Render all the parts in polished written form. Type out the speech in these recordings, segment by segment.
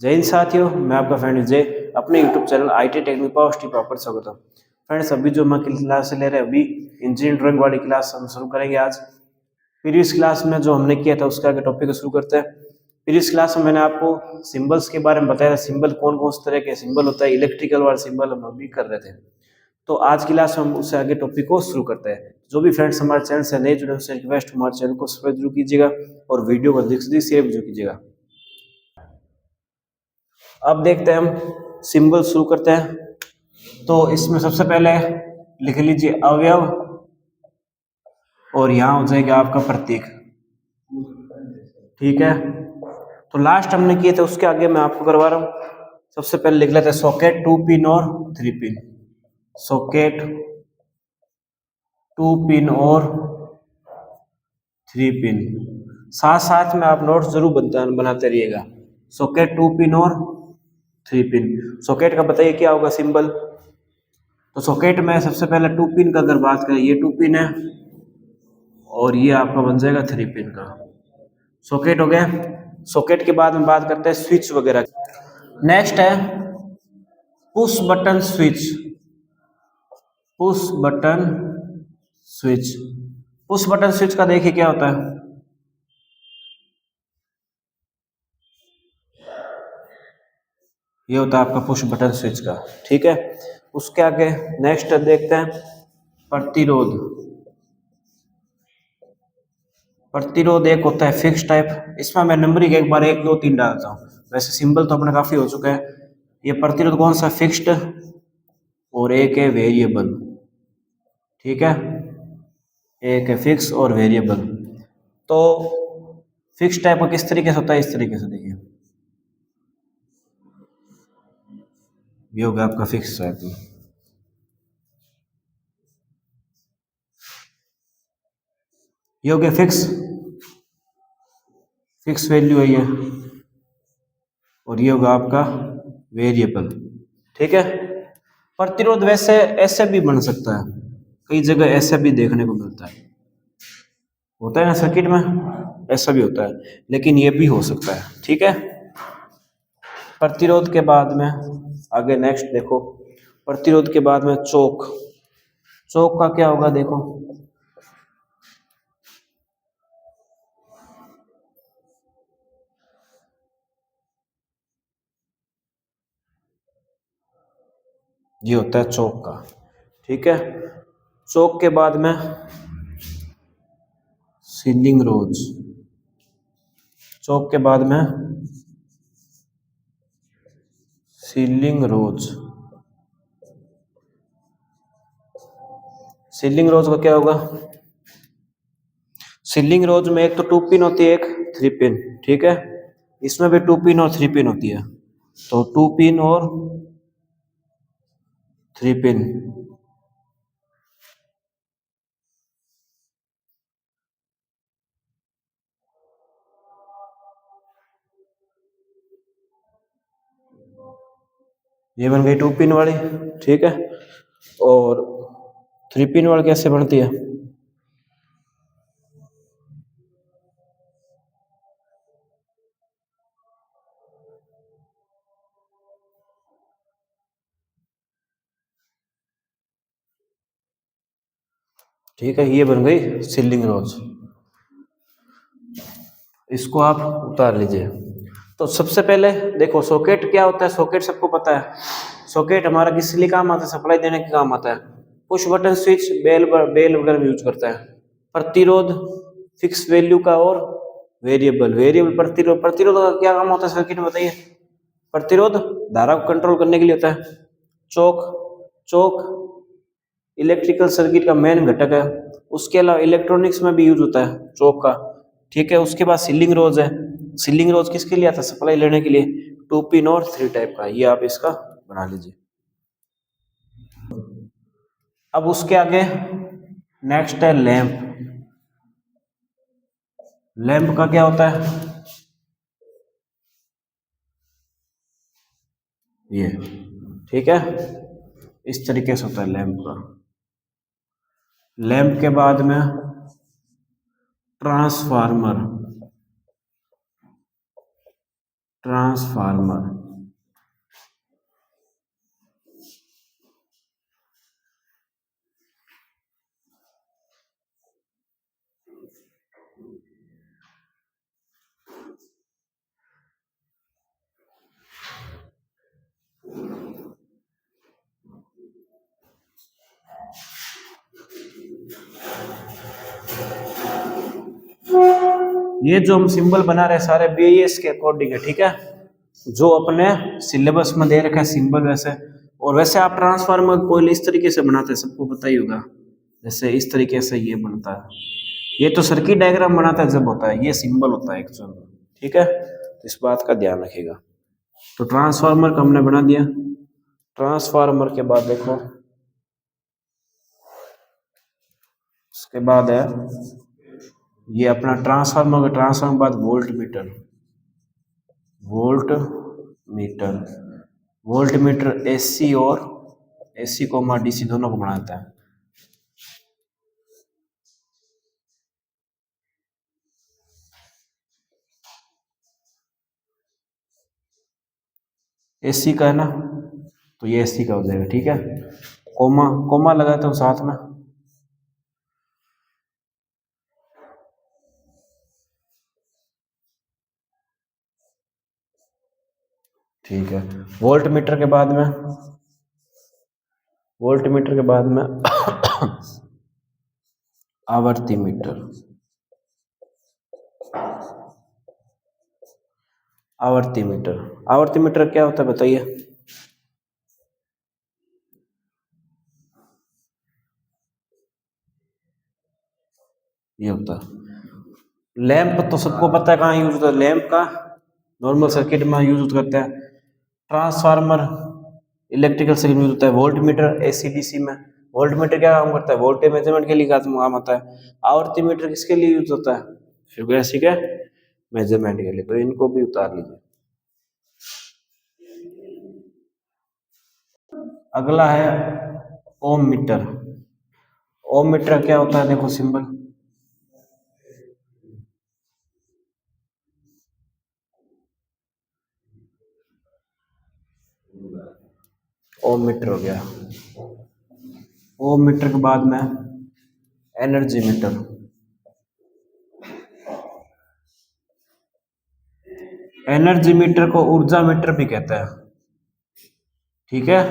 जय हिंद साथियों, मैं आपका फ्रेंड विजय अपने YouTube channel IT technique power steep पर स्वागत है। फ्रेंड्स, अभी जो हम क्लास ले रहे हैं अभी इंजीनियरिंग ड्राइंग वाली क्लास हम शुरू करेंगे आज। प्रीवियस क्लास में जो हमने किया था उसके आगे टॉपिक को शुरू करते हैं। प्रीवियस क्लास में मैंने आपको सिंबल्स के बारे में बताया था, सिंबल कौन कौन से तरह के सिंबल होता है, इलेक्ट्रिकल वाले सिंबल हम अभी कर रहे थे। तो आज की क्लास में हम उससे आगे टॉपिक को शुरू करते हैं। जो भी फ्रेंड्स हमारे चैनल से नए जुड़े उनसे रिक्वेस्ट, हमारे चैनल को सब्सक्राइब जरूर कीजिएगा और वीडियो को अधिक से अधिक शेयर जरूर कीजिएगा। अब देखते हैं हम सिंबल शुरू करते हैं। तो इसमें सबसे पहले लिख लीजिए अवयव और यहां हो जाएगा आपका प्रतीक। ठीक है, तो लास्ट हमने किए थे उसके आगे मैं आपको करवा रहा हूं। सबसे पहले लिख लेते हैं सॉकेट 2 पिन और 3 पिन। सॉकेट 2 पिन और 3 पिन। साथ साथ में आप नोट्स जरूर बनाते रहिएगा। सॉकेट 2 पिन और 3 पिन। सॉकेट का बताइए क्या होगा सिंबल। तो सॉकेट में सबसे पहले 2 पिन का अगर बात करें, ये 2 पिन है और ये आपका बन जाएगा 3 पिन का। सॉकेट हो गया। सॉकेट के बाद में बात करते हैं स्विच वगैरह। नेक्स्ट है push button switch. Push button switch. Push button switch का देखिए क्या होता है। ये होता है आपका पुश बटन स्विच का। ठीक है, उसके आगे नेक्स्ट देखते हैं प्रतिरोध। प्रतिरोध एक होता है फिक्स टाइप। इसमें मैं नंबरिंग एक बार 1 2 3 डालता हूँ। वैसे सिंबल तो अपने काफी हो चुका है। ये प्रतिरोध कौन सा, फिक्स्ड और एक है वेरिएबल। ठीक है, एक है फिक्स और वेरिएबल। तो फिक्स टाइप का किस तरीके से होता है, इस तरीके से देखिए, ये होगा आपका फिक्स टाइप। ये हो गया फिक्स, फिक्स वैल्यू है ये। और ये होगा आपका वेरिएबल। ठीक है, प्रतिरोध वैसे ऐसे भी बन सकता है, कई जगह ऐसे भी देखने को मिलता है, होता है ना सर्किट में, ऐसा भी होता है, लेकिन ये भी हो सकता है। ठीक है, प्रतिरोध के बाद में आगे नेक्स्ट देखो, प्रतिरोध के बाद में चौक। चौक का क्या होगा देखो, ये होता है चौक का। ठीक है, चौक के बाद में सीलिंग रोज। चौक के बाद में सीलिंग रोज। सीलिंग रोज का क्या होगा, सीलिंग रोज में एक तो 2 पिन होती है, एक 3 पिन। ठीक है, इसमें भी 2 पिन और 3 पिन होती है। तो 2 पिन और 3 पिन। ये बन गई 2 पिन वाली। ठीक है, और 3 पिन वाली कैसे बनती है, ठीक है, ये बन गई सीलिंग रोज। इसको आप उतार लीजिए। तो सबसे पहले देखो सॉकेट क्या होता है। सॉकेट सबको पता है, सॉकेट हमारा किस लिए काम आता है, सप्लाई देने के काम आता है। पुश बटन स्विच बेल वगैरह में यूज करता है। प्रतिरोध फिक्स वैल्यू का और वेरिएबल। वेरिएबल प्रतिरोध। प्रतिरोध का क्या काम होता है सर्किट में बताइए। प्रतिरोध धारा को कंट्रोल करने के लिए होता है। चौक, चौक इलेक्ट्रिकल सर्किट का मेन घटक है। उसके अलावा इलेक्ट्रॉनिक्स में भी यूज होता है चौक का। ठीक है, उसके बाद सीलिंग रोज है। सीलिंग रोज किसके लिए आता है, सप्लाई लेने के लिए। 2 पिन और 3 टाइप का, ये आप इसका बना लीजिए। अब उसके आगे नेक्स्ट है लैंप। लैंप का क्या होता है, ये। ठीक है, इस तरीके से होता है लैंप का। लैंप के बाद में ट्रांसफार्मर। ट्रांसफार्मर। ये जो हम सिंबल बना रहे हैं सारे बीएस के अकॉर्डिंग है, ठीक है, जो अपने सिलेबस में दे रखा है सिंबल वैसे। और वैसे आप ट्रांसफार्मर कोई इस तरीके से बनाते हैं, सबको पता ही होगा, जैसे इस तरीके से ये बनता है। ये तो सर्किट डायग्राम बनाता है जब होता है, ये सिंबल होता है एक्चुअल में, ठीक है, तो इस बात का ध्यान रखिएगा। तो ट्रांसफार्मर का हमने बना दिया। ट्रांसफार्मर के बाद देखो, उसके बाद है ये अपना ट्रांसफार्मर का, ट्रांसफार्मर के बाद volt meter. Volt meter, volt meter AC और एसी कोमा डीसी दोनों को बनाता है। एसी का है ना, तो ये एसी का हो जाएगा, ठीक है। कोमा कोमा लगाता हूँ साथ में, ठीक है। वोल्ट मीटर के बाद में, वोल्ट मीटर के बाद में आवर्ती मीटर। आवर्ती मीटर, आवर्ती मीटर क्या होता है बताइए? ये होता है लैंप, तो सबको पता है कहाँ यूज होता है लैंप का, नॉर्मल सर्किट में यूज करते हैं। ट्रांसफार्मर इलेक्ट्रिकल सर्किट में यूज होता है। वोल्ट मीटर एसी डीसी में। वोल्ट मीटर क्या काम करता है? वोल्टेज मेजरमेंट के लिए काम आता है। आवर्ती मीटर किसके लिए यूज होता है? फ्रीक्वेंसी के मेजरमेंट के लिए। तो इनको भी उतार लीजिए। अगला है ओम मीटर। ओम मीटर क्या होता है? देखो सिंबल, ओम मीटर हो गया। ओम मीटर के बाद में एनर्जी मीटर। एनर्जी मीटर को ऊर्जा मीटर भी कहते हैं, ठीक है।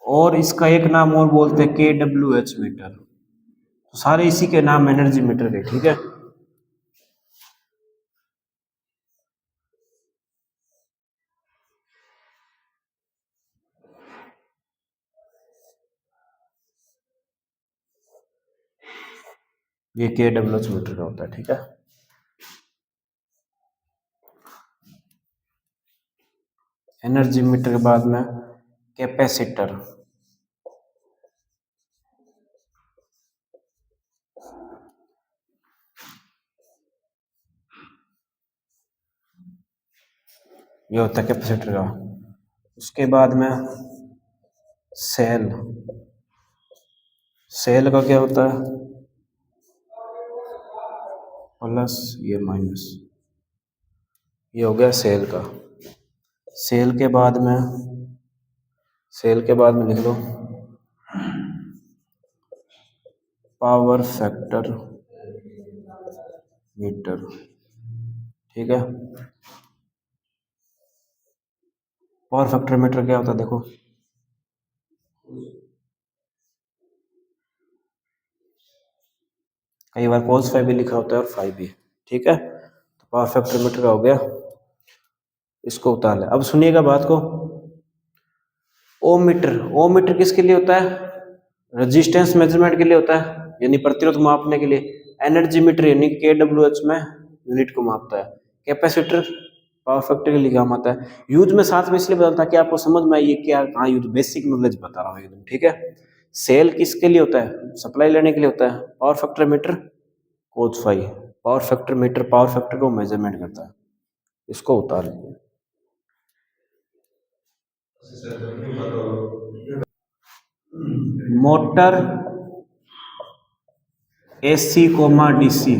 और इसका एक नाम और बोलते हैं KWH मीटर। तो सारे इसी के नाम एनर्जी मीटर है, ठीक है। ये KWH मीटर का होता है, ठीक है। एनर्जी मीटर के बाद में कैपेसिटर। ये होता है कैपेसिटर का। उसके बाद में सेल। सेल का क्या होता है? प्लस, ये माइनस। ये हो गया सेल का। सेल के बाद में, सेल के बाद में लिख लो पावर फैक्टर मीटर, ठीक है। पावर फैक्टर मीटर क्या होता है? देखो, कई बार cos फाइव भी लिखा होता है और फाइव भी, ठीक है। तो पावर फैक्टर मीटर का हो गया, इसको उतार ले। अब सुनिएगा बात को। ओम मीटर, ओम मीटर किसके लिए होता है? रेजिस्टेंस मेजरमेंट के लिए होता है, यानी प्रतिरोध मापने के लिए। एनर्जी मीटर यानी KWH में यूनिट को मापता है। कैपेसिटर पावर फैक्टर के लिए काम आता है। यूज में साथ में इसलिए बताता कि आपको समझ में आइए क्या कहाँ यूज, बेसिक नॉलेज बता रहा हूँ एकदम, ठीक है। सेल किसके लिए होता है? सप्लाई लेने के लिए होता है। Power factor meter cos phi, power factor meter power factor को मेजरमेंट करता है। इसको उतार लीजिए। Motor AC comma DC।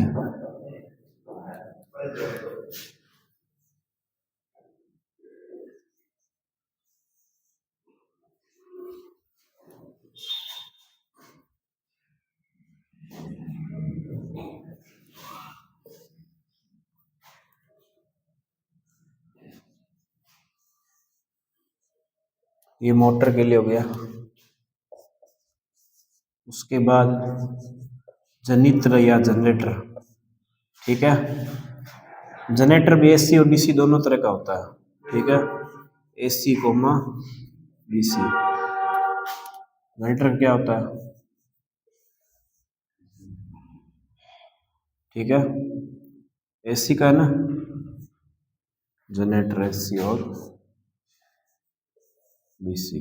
ये मोटर के लिए हो गया। उसके बाद जनित्र या जनरेटर, ठीक है। जनरेटर भी एसी और डीसी दोनों तरह का होता है, ठीक है। AC coma DC. जनरेटर क्या होता है, ठीक है, एसी का है ना, जनरेटर एसी और डीसी।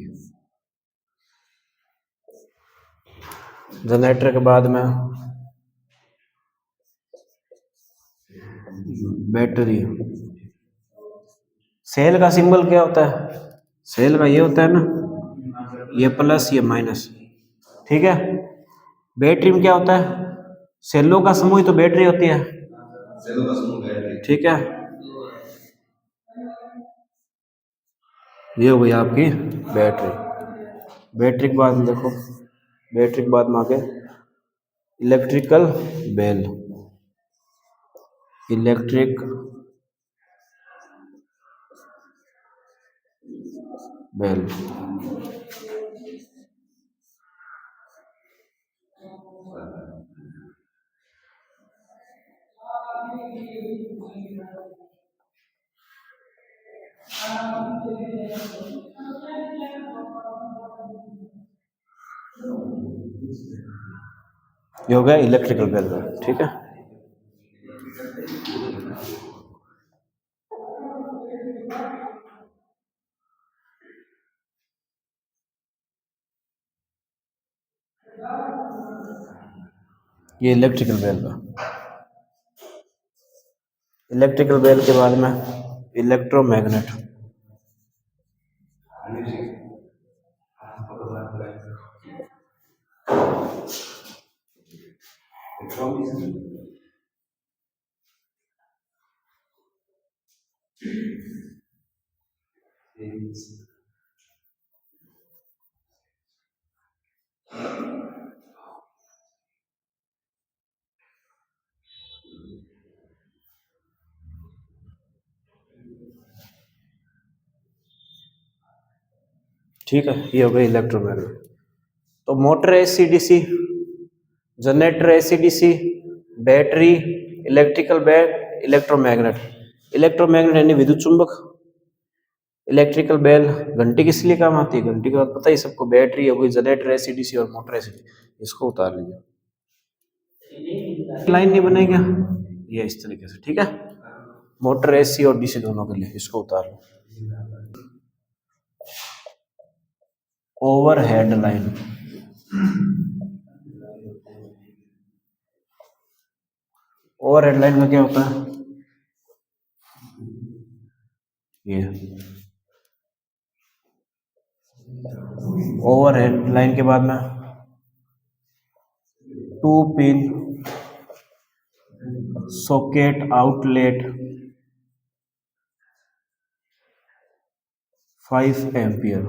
जनरेटर के बाद में बैटरी। सेल का सिंबल क्या होता है, सेल का ये होता है ना, ये प्लस ये माइनस, ठीक है। बैटरी में क्या होता है, सेलों का समूह ही तो बैटरी होती है, सेलों का समूह बैटरी, ठीक है। ये हो गई आपकी बैटरी। बैटरी के बाद देखो, बैटरी के बाद में आगे इलेक्ट्रिकल बेल। इलेक्ट्रिक बेल, ये हो गया इलेक्ट्रिकल बेल का, ठीक है। ये इलेक्ट्रिकल बेल का। इलेक्ट्रिकल बेल के बाद में इलेक्ट्रोमैग्नेट। ठीक है, ये हो गई इलेक्ट्रोमैग्नेट। तो motor AC DC, generator AC DC, battery, electrical bell, electromagnet. Electromagnet यानी विद्युत चुंबक। इलेक्ट्रिकल बेल घंटी किस लिए काम आती है, घंटी का पता ही सबको। बैटरी हो गई, जनरेटर एसी डीसी और मोटर एसी, इसको उतार लीजिए। लाइन नहीं बनेगा ये इस तरीके से, ठीक है। मोटर एसी और डीसी दोनों के लिए इसको उतार लो। ओवरहेड लाइन, ओवरहेड लाइन में क्या होता है, ये ओवरहेड लाइन के बाद में 2 पिन सॉकेट आउटलेट 5 एम्पियर,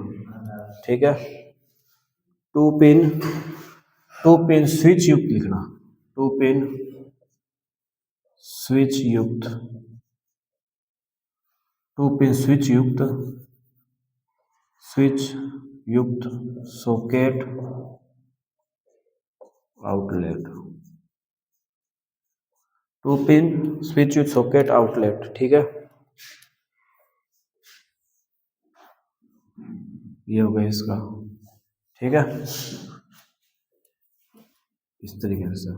ठीक है। 2 पिन स्विच युक्त लिखना, 2 पिन स्विच युक्त, 2 पिन स्विच युक्त सॉकेट आउटलेट, 2 पिन स्विच युक्त सॉकेट आउटलेट, ठीक है। ये हो गया इसका, ठीक है, इस तरीके से।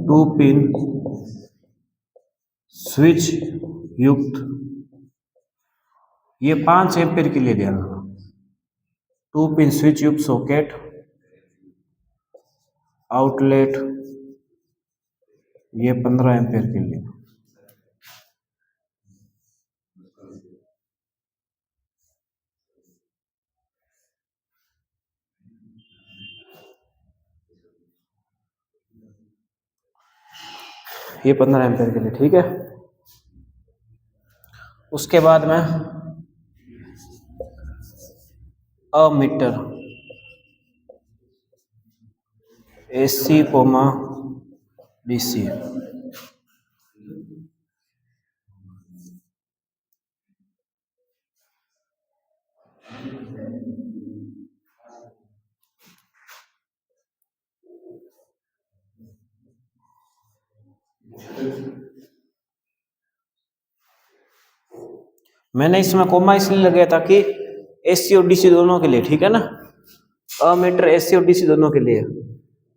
टू पिन स्विच युक्त, ये 5 एम्पीयर के लिए ध्यान रखना। 2 पिन स्विच युक्त सॉकेट आउटलेट, ये 15 एम्पीयर के लिए। ये 15 एम्पीयर के लिए, ठीक है। उसके बाद में अमीटर, एसी कोमा डीसी, मैंने इसमें कोमा इसलिए लगाया ताकि एसी और डीसी दोनों के लिए, ठीक है ना, अमीटर एसी और डीसी दोनों के लिए।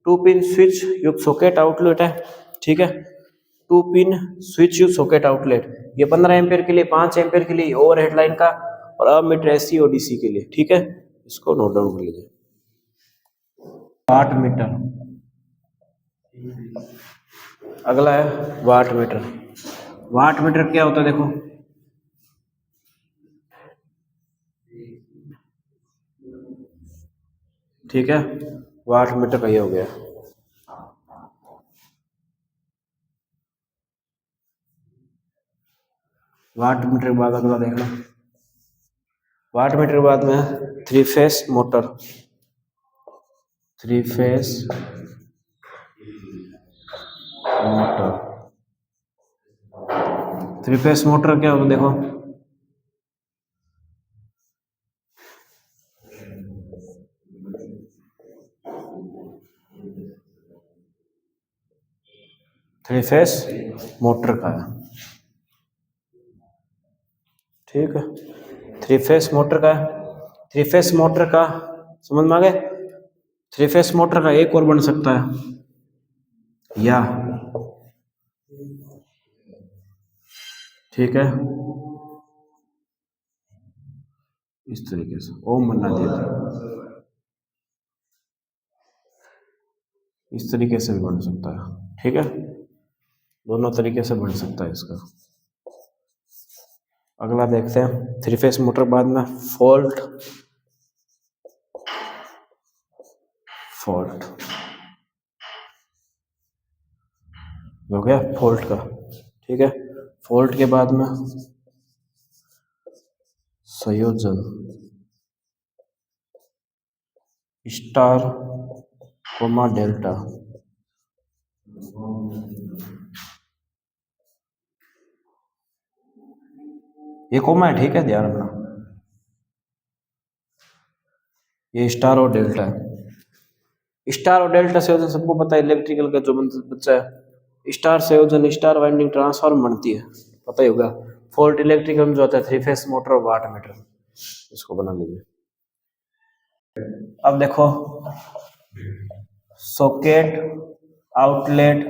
2 पिन स्विच युक्त सॉकेट आउटलेट है, ठीक है, 2 पिन स्विच युक्त सॉकेट आउटलेट, ये 15 एम्पियर के लिए, 5 एम्पियर के लिए ओवर हेडलाइन का, और अमीटर एसी और डीसी के लिए, ठीक है, इसको नोट डाउन कर लीजिए। वाट मीटर, अगला है वाट मीटर। वाट मीटर क्या होता है देखो, ठीक है, वाट मीटर का ये हो गया। वाट मीटर के बाद अगला देखना, वाट मीटर के बाद में 3 face motor, 3 face motor. 3 face motor क्या होता देखो, थ्री फेस मोटर का है, ठीक है, 3 फेस मोटर का है। 3 फेस मोटर का समझ में आ गए। 3 फेस मोटर का एक और बन सकता है, या ठीक है, इस तरीके से ओम बनना चाहिए, इस तरीके से भी बन सकता है, ठीक है, दोनों तरीके से बन सकता है इसका। अगला देखते हैं 3 फेस मोटर बाद में फॉल्ट, फॉल्ट हो गया फॉल्ट का, ठीक है, फॉल्ट के बाद में संयोजन, स्टार कोमा डेल्टा, ये कोमा है, ठीक है, ध्यान रखना, ये स्टार और डेल्टा है। स्टार और डेल्टा संयोजन सबको पता है, इलेक्ट्रिकल का जो बच्चा है, स्टार संयोजन स्टार वाइंडिंग ट्रांसफार्मर बनती है, पता ही होगा। फॉल्ट इलेक्ट्रिकल में जो होता है 3 फेस मोटर और वाट मीटर, इसको बना लीजिए। अब देखो socket outlet,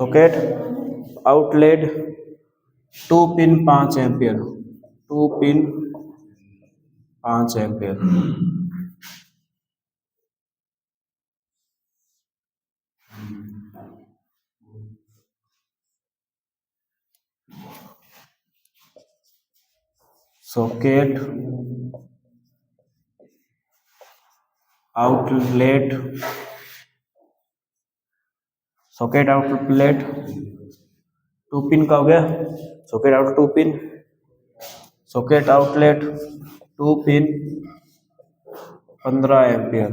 socket outlet 2 pin 5 ampere, 2 pin 5 ampere, socket outlet, socket outlet 2 pin का हो गया, socket out 2 pin, socket outlet 2 pin 15 ampere,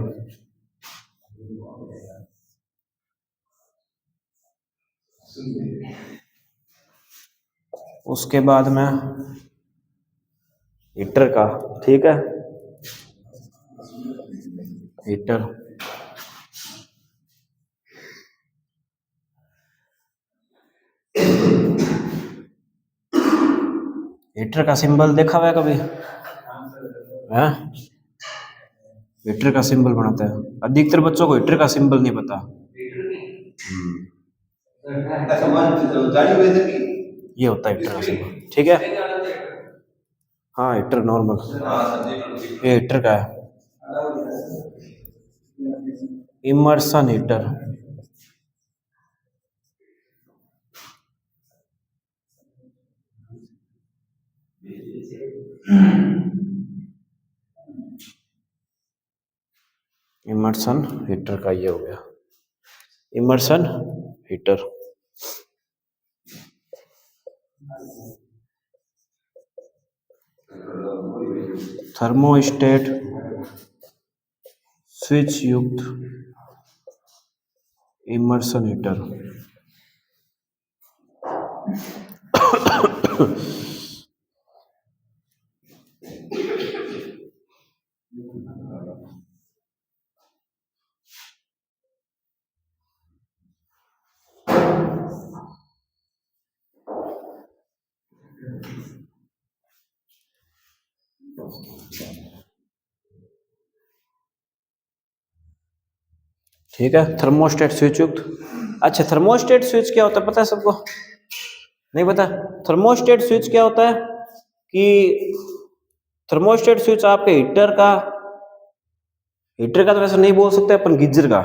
उसके बाद में हीटर का, ठीक है, हीटर, हीटर का सिंबल देखा हुआ है कभी, है, हीटर का सिंबल बनाता है, अधिकतर बच्चों को हीटर का सिंबल नहीं पता। ये होता है हीटर का सिंबल, ठीक है, हाँ हीटर नॉर्मल, ये हीटर का है, इमर्सन हीटर, इमर्सन हीटर का ये हो गया, इमर्सन हीटर। थर्मोस्टेट स्विच युक्त इमर्सन हीटर, ठीक है, थर्मोस्टेट स्विच युक्त। अच्छा, थर्मोस्टेट स्विच क्या होता है पता है सबको? नहीं पता? थर्मोस्टेट स्विच क्या होता है कि थर्मोस्टेट स्विच आपके हीटर का तो वैसे नहीं बोल सकते अपन, गीजर का,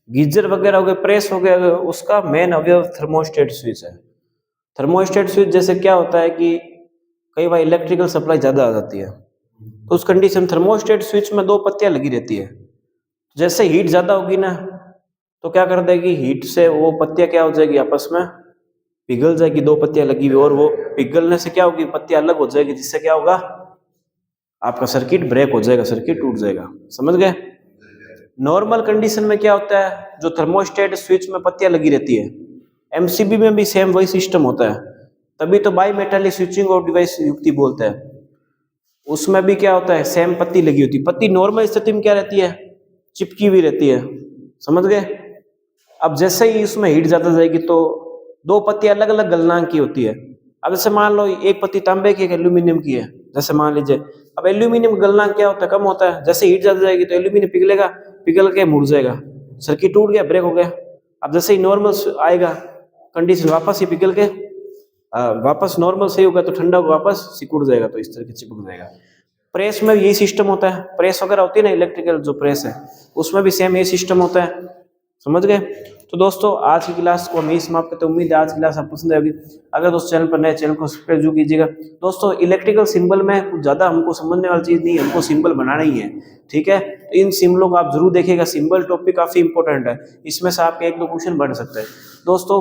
गीजर वगैरह हो गए, प्रेस हो गया, उसका मेन अवयव थर्मोस्टेट स्विच है। थर्मोस्टेट स्विच जैसे क्या होता है कि कई बार इलेक्ट्रिकल सप्लाई ज्यादा आ जाती है, तो उस कंडीशन थर्मोस्टेट स्विच में दो पत्तियां लगी रहती है। जैसे हीट ज्यादा होगी ना तो क्या कर देगी, हीट से वो पत्तियां क्या हो जाएगी, आपस में पिघल जाएगी, दो पत्तियां लगी हुई, और वो पिघलने से क्या होगी, पत्तियां अलग हो जाएगी, जिससे क्या होगा, आपका सर्किट ब्रेक हो जाएगा, सर्किट टूट जाएगा। समझ गए? नॉर्मल कंडीशन में क्या होता है, जो थर्मोस्टेट स्विच में पत्तियां लगी रहती है, एमसीबी में भी सेम वही सिस्टम होता है, तभी तो बाई मेटालिक स्विचिंग और डिवाइस युक्ति बोलते हैं। उसमें भी क्या होता है, सेम पत्ती लगी होती है। पत्ती नॉर्मल स्थिति में क्या रहती है, चिपकी हुई रहती है। समझ गए? अब जैसे ही उसमें हीट ज्यादा जाएगी तो दो पत्ती अलग अलग गलनांक की होती है। अब जैसे मान लो एक पत्ती तांबे की, एक एल्यूमिनियम की है, जैसे मान लीजिए। अब एल्यूमिनियम गलनांक क्या होता है, कम होता है। जैसे हीट ज्यादा जाएगी तो एल्यूमिनियम पिघलेगा, पिघल के मुड़ जाएगा, सर्किट टूट गया, ब्रेक हो गया। अब जैसे ही नॉर्मल आएगा कंडीशन, वापस ही पिघल के वापस नॉर्मल सही होगा तो ठंडा होगा, वापस सिकुड़ जाएगा, तो इस तरह के चिपक जाएगा। प्रेस में भी यही सिस्टम होता है, प्रेस वगैरह होती है ना, इलेक्ट्रिकल जो प्रेस है, उसमें भी सेम ये सिस्टम होता है। समझ गए? तो दोस्तों आज की क्लास को हम यही समाप्त करते हैं। उम्मीद है आज की क्लास आपको पसंद आएगी। अगर दोस्तों चैनल पर नए, चैनल को सब्सक्राइब जरूर कीजिएगा। दोस्तों इलेक्ट्रिकल सिंबल में कुछ ज्यादा हमको समझने वाली चीज नहीं है, हमको सिंबल बनाना ही है, ठीक है? तो इन सिंबलों को आप जरूर देखिएगा, सिंबल टॉपिक काफी इंपॉर्टेंट है, इसमें से आपके एक दो क्वेश्चन बन सकते हैं। दोस्तों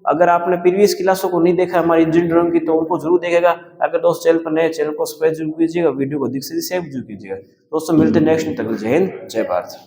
अगर आपने प्रीवियस क्लासों को नहीं देखा हमारी इंजीनियरिंग ड्राइंग की, तो उनको जरूर देखेगा। अगर दोस्त चैनल पर नए, चैनल को सब्सक्राइब जरूर कीजिएगा, वीडियो को अधिक से अधिक शेयर जरूर कीजिएगा। दोस्तों मिलते हैं नेक्स्ट तक, जय हिंद, जय भारत।